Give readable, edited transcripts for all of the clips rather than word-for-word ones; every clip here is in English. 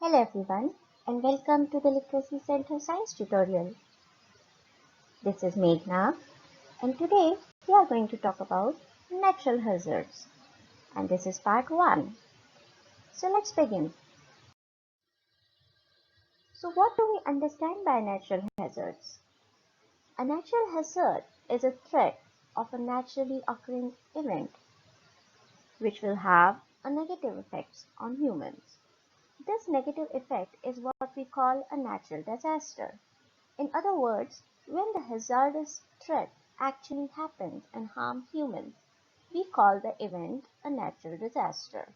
Hello everyone and welcome to the Literacy Center Science tutorial. This is Meghna and today we are going to talk about natural hazards and this is part 1. So let's begin. So what do we understand by natural hazards? A natural hazard is a threat of a naturally occurring event which will have a negative effects on humans. This negative effect is what we call a natural disaster. In other words, when the hazardous threat actually happens and harms humans, we call the event a natural disaster.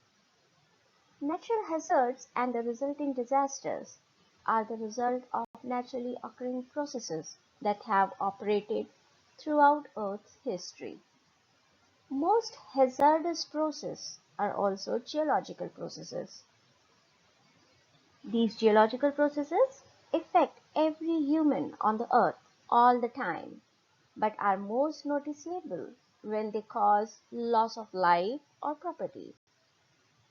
Natural hazards and the resulting disasters are the result of naturally occurring processes that have operated throughout Earth's history. Most hazardous processes are also geological processes. These geological processes affect every human on the earth all the time, but are most noticeable when they cause loss of life or property.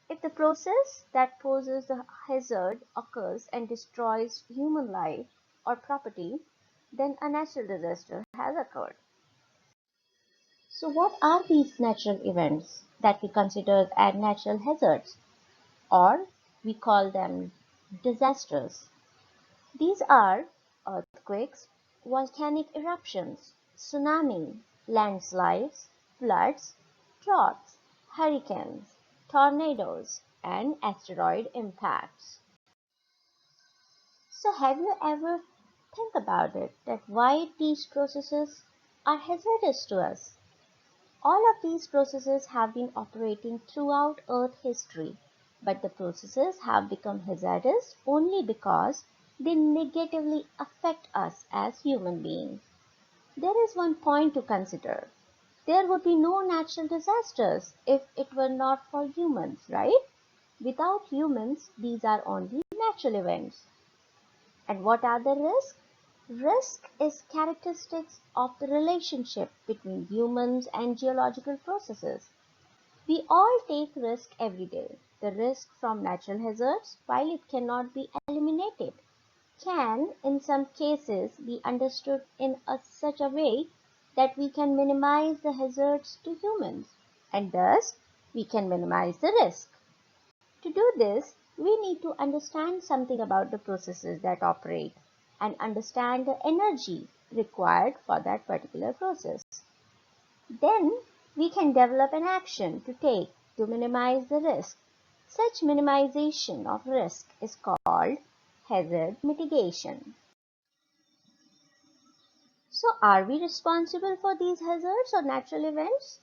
If the process that poses the hazard occurs and destroys human life or property, then a natural disaster has occurred. So what are these natural events that we consider as natural hazards, or we call them disasters? These are earthquakes, volcanic eruptions, tsunami, landslides, floods, droughts, hurricanes, tornadoes, and asteroid impacts. So have you ever think about it that why these processes are hazardous to us? All of these processes have been operating throughout Earth history, but the processes have become hazardous only because they negatively affect us as human beings. There is one point to consider. There would be no natural disasters if it were not for humans, right? Without humans, these are only natural events. And what are the risks? Risk is characteristics of the relationship between humans and geological processes. We all take risk every day. The risk from natural hazards, while it cannot be eliminated, can in some cases be understood in such a way that we can minimize the hazards to humans and thus we can minimize the risk. To do this, we need to understand something about the processes that operate and understand the energy required for that particular process. Then we can develop an action to take to minimize the risk. Such minimization of risk is called hazard mitigation. So are we responsible for these hazards or natural events?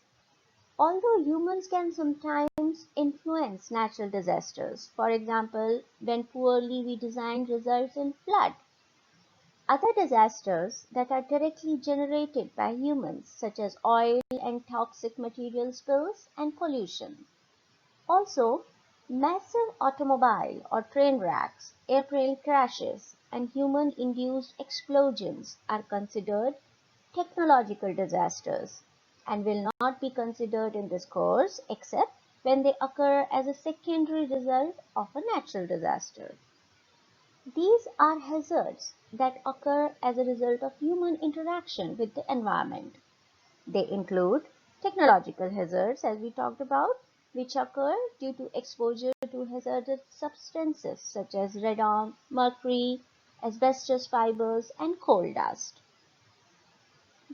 Although humans can sometimes influence natural disasters, for example, when poorly we design results in flood. Other disasters that are directly generated by humans, such as oil and toxic material spills and pollution. Also, massive automobile or train wrecks, airplane crashes, and human-induced explosions are considered technological disasters and will not be considered in this course except when they occur as a secondary result of a natural disaster. These are hazards that occur as a result of human interaction with the environment. They include technological hazards, as we talked about, which occur due to exposure to hazardous substances such as radon, mercury, asbestos fibers, and coal dust.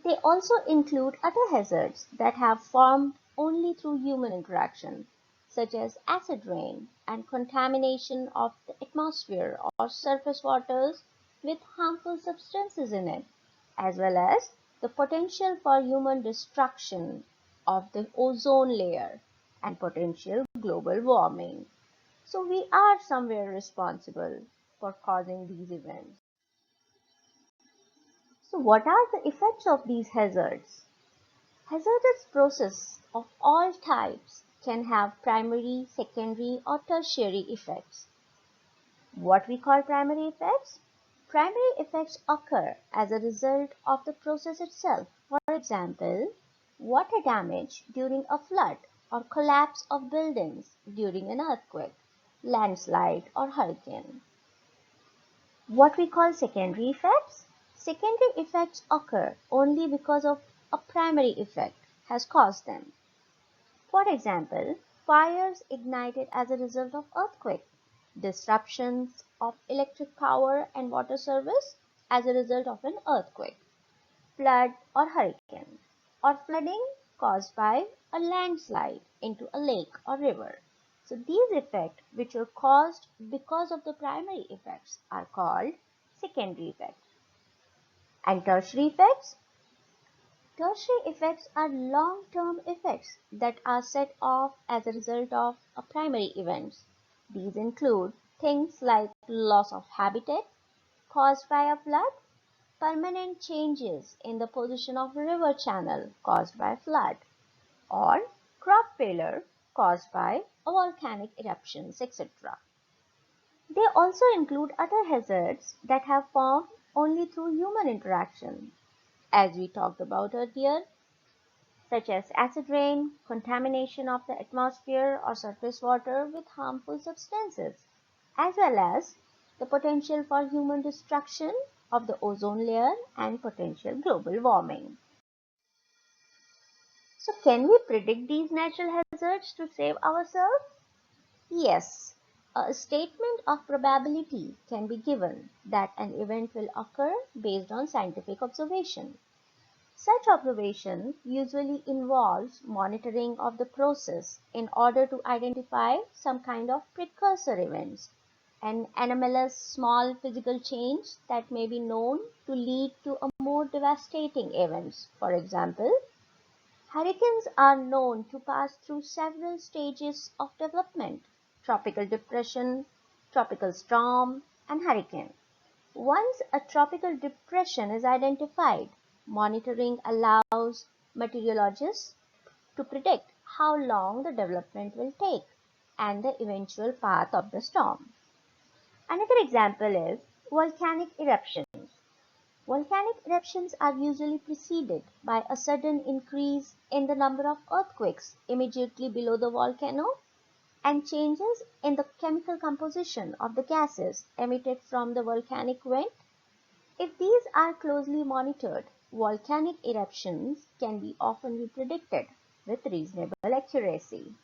They also include other hazards that have formed only through human interaction, such as acid rain and contamination of the atmosphere or surface waters with harmful substances in it, as well as the potential for human destruction of the ozone layer and potential global warming. So we are somewhere responsible for causing these events. So what are the effects of these hazards? Hazardous processes of all types can have primary, secondary, or tertiary effects. What we call primary effects? Primary effects occur as a result of the process itself. For example, water damage during a flood or collapse of buildings during an earthquake. landslide, or hurricane. What we call secondary effects? Secondary effects occur only because of a primary effect has caused them. For example, fires ignited as a result of earthquake, disruptions of electric power and water service as a result of an earthquake, flood or hurricane, or flooding caused by a landslide into a lake or river. So these effects which are caused because of the primary effects are called secondary effects. And tertiary effects? Tertiary effects are long-term effects that are set off as a result of a primary events. These include things like loss of habitat caused by a flood, permanent changes in the position of a river channel caused by flood, or crop failure caused by a volcanic eruptions, etc. They also include other hazards that have formed only through human interaction, as we talked about earlier, such as acid rain, contamination of the atmosphere or surface water with harmful substances, as well as the potential for human destruction of the ozone layer and potential global warming. So can we predict these natural hazards to save ourselves? Yes. A statement of probability can be given that an event will occur based on scientific observation. Such observation usually involves monitoring of the process in order to identify some kind of precursor events, an anomalous small physical change that may be known to lead to a more devastating events. For example, hurricanes are known to pass through several stages of development: tropical depression, tropical storm, and hurricane. Once a tropical depression is identified, monitoring allows meteorologists to predict how long the development will take and the eventual path of the storm. Another example is volcanic eruptions. Volcanic eruptions are usually preceded by a sudden increase in the number of earthquakes immediately below the volcano and changes in the chemical composition of the gases emitted from the volcanic vent. If these are closely monitored, volcanic eruptions can be often be predicted with reasonable accuracy.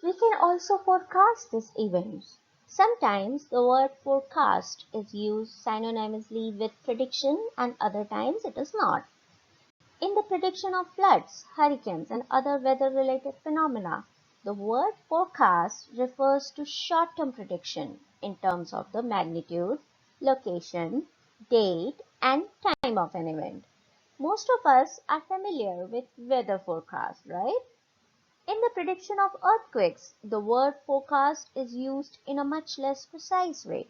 We can also forecast these events. Sometimes the word forecast is used synonymously with prediction and other times it is not. In the prediction of floods, hurricanes and other weather-related phenomena, the word forecast refers to short-term prediction in terms of the magnitude, location, date, and time of an event. Most of us are familiar with weather forecast, right? In the prediction of earthquakes, the word forecast is used in a much less precise way,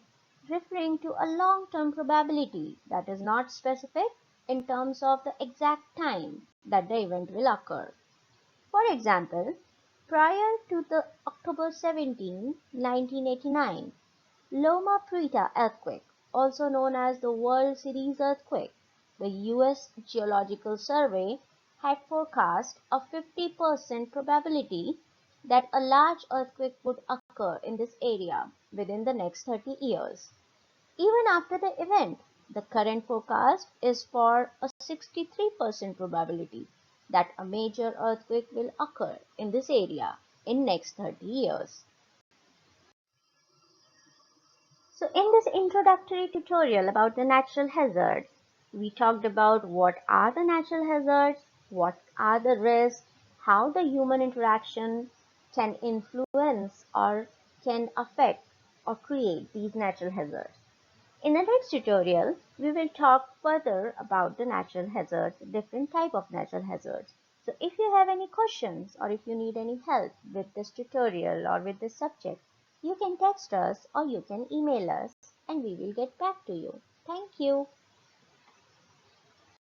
referring to a long-term probability that is not specific in terms of the exact time that the event will occur. For example, prior to the October 17, 1989, Loma Prieta earthquake, also known as the World Series earthquake, the U.S. Geological Survey had forecast a 50% probability that a large earthquake would occur in this area within the next 30 years. Even after the event, the current forecast is for a 63% probability that a major earthquake will occur in this area in next 30 years. So in this introductory tutorial about the natural hazards, we talked about what are the natural hazards, what are the risks, how the human interaction can influence or can affect or create these natural hazards. In the next tutorial, we will talk further about the natural hazards, different type of natural hazards. So if you have any questions or if you need any help with this tutorial or with this subject, you can text us or you can email us and we will get back to you. Thank you.